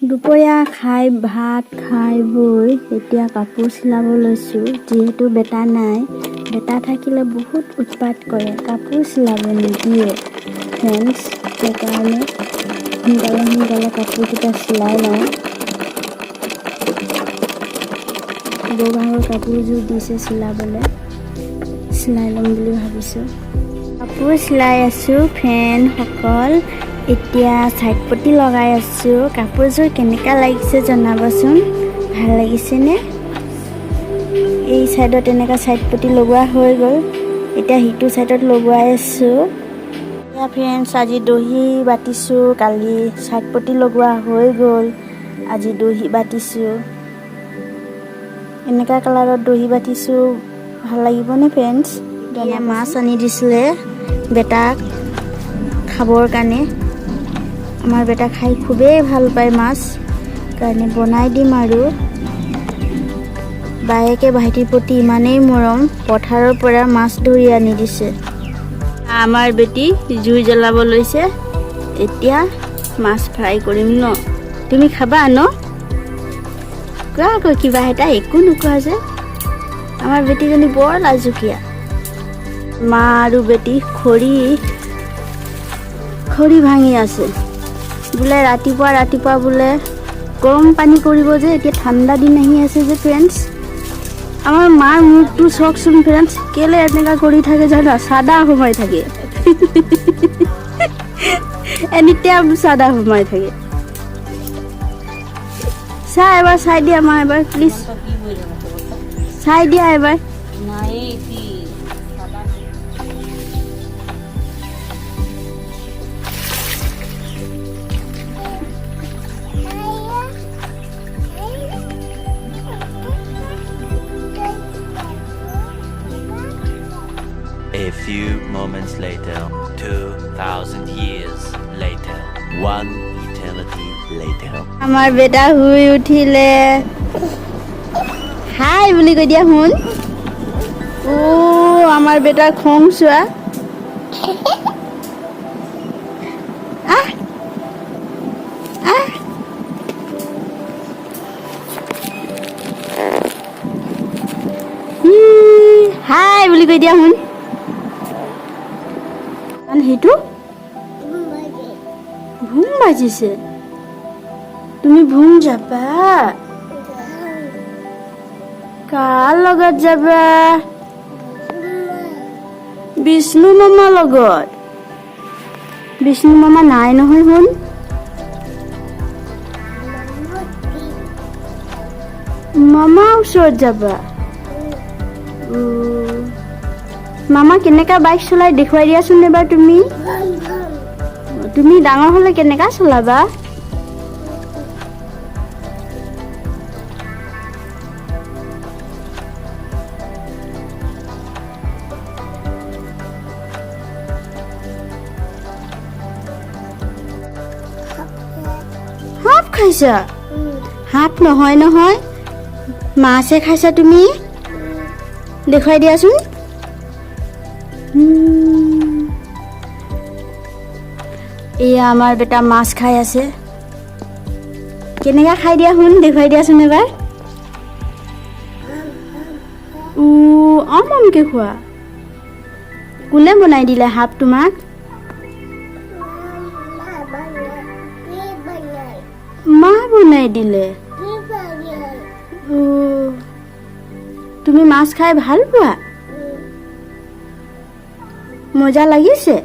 দুপৰীয়া খাই ভাত খাই বৈ এতিয়া কাপোৰ চিলাব লৈছোঁ। যিহেতু বেটা নাই, বেটা থাকিলে বহুত উৎপাত কৰে, কাপোৰ চিলাব নিদিয়ে ফ্ৰেণ্ডছ। সেইকাৰণে সোনকালে কাপোৰকেইটা চিলাই লওঁ। বৌভাগৰ কাপোৰযোৰ দিছে চিলাবলৈ, চিলাই ল'ম বুলি ভাবিছোঁ। কাপোৰ চিলাই আছোঁ ফ্ৰেণ্ডসকল। এতিয়া চাইড পটি লগাই আছোঁ। কাপোৰযোৰ কেনেকুৱা লাগিছে জনাবচোন, ভাল লাগিছেনে? এই চাইডত এনেকুৱা চাইড পটি লগোৱা হৈ গ'ল, এতিয়া সিটো চাইডত লগোৱাই আছোঁ। এতিয়া ফ্ৰেণ্ডছ আজি দহি বাতিছোঁ, কালি চাইড পটি লগোৱা হৈ গ'ল, আজি দহি বাতিছোঁ। এনেকুৱা কালাৰত দহি বাতিছোঁ, ভাল লাগিবনে ফ্ৰেণ্ডছ? এতিয়া মাছ আনি দিছিলে বেটাক খাবৰ কাৰণে। আমাৰ বেটা খাই খুবেই ভাল পায় মাছ, কাৰণে বনাই দিম আৰু। বায়েকে ভাইটিৰ প্ৰতি ইমানেই মৰম, পথাৰৰ পৰা মাছ ধৰি আনি দিছে। আমাৰ বেটি জুই জ্বলাব লৈছে, এতিয়া মাছ ফ্ৰাই কৰিম ন। তুমি খাবা ন? কোৱা আকৌ কিবা এটা, একো নোকোৱা যে। আমাৰ বেটিজনী বৰ লাজুকীয়া। মা আৰু বেটি খৰি ভাঙি আছে বোলে। ৰাতিপুৱা বোলে গৰম পানী কৰিব যে, এতিয়া ঠাণ্ডা দিন আহি আছে যে ফ্ৰেণ্ডছ। আমাৰ মাৰ মুখটো চাওকচোন ফ্ৰেণ্ডছ, কেলে এনেকুৱা কৰি থাকে জানা? চাদা সোমাই থাকে এনিটাইম চাদা সোমাই থাকে। এবাৰ চাই দিয়া মা, এবাৰ প্লিজ চাই দিয়া এবাৰ। A few moments later, 2,000 years later, 1 eternity later. আমাৰ বেটা শুই উঠিলে, হাই বুলি কৈ দিয়া শুন। আমাৰ বেটাৰ খং চোৱা। হাই বুলি কৈ দিয়া শুন। সেইটো ভুম বাজিছে, তুমি ভুম যাবা? কাৰ লগত যাবা? বিষ্ণু মামাৰ লগত। বিষ্ণু মামা নাই নহয় শুন। মামাৰ ওচৰত যাবা? মামা কেনেকা বাইক চলাই দেখুৱাই দিয়াচোন এবাৰ। তুমি ডাঙৰ হলে কেনেকা চলাবা? সাপ খাইছা? সাপ নহয়, মাছহে খাইছা তুমি। দেখুৱাই দিয়াচোন। এয়া আমাৰ বেটা মাছ খাই আছে, কেনেকা খাই দিয়া শুন, দেখুৱাই দিয়াচোন এবাৰ। আমকে খোৱা। কোনে বনাই দিলে সাপ তোমাক? মা বনাই দিলে। তুমি মাছ খাই ভাল পোৱা? মজা লাগিছে?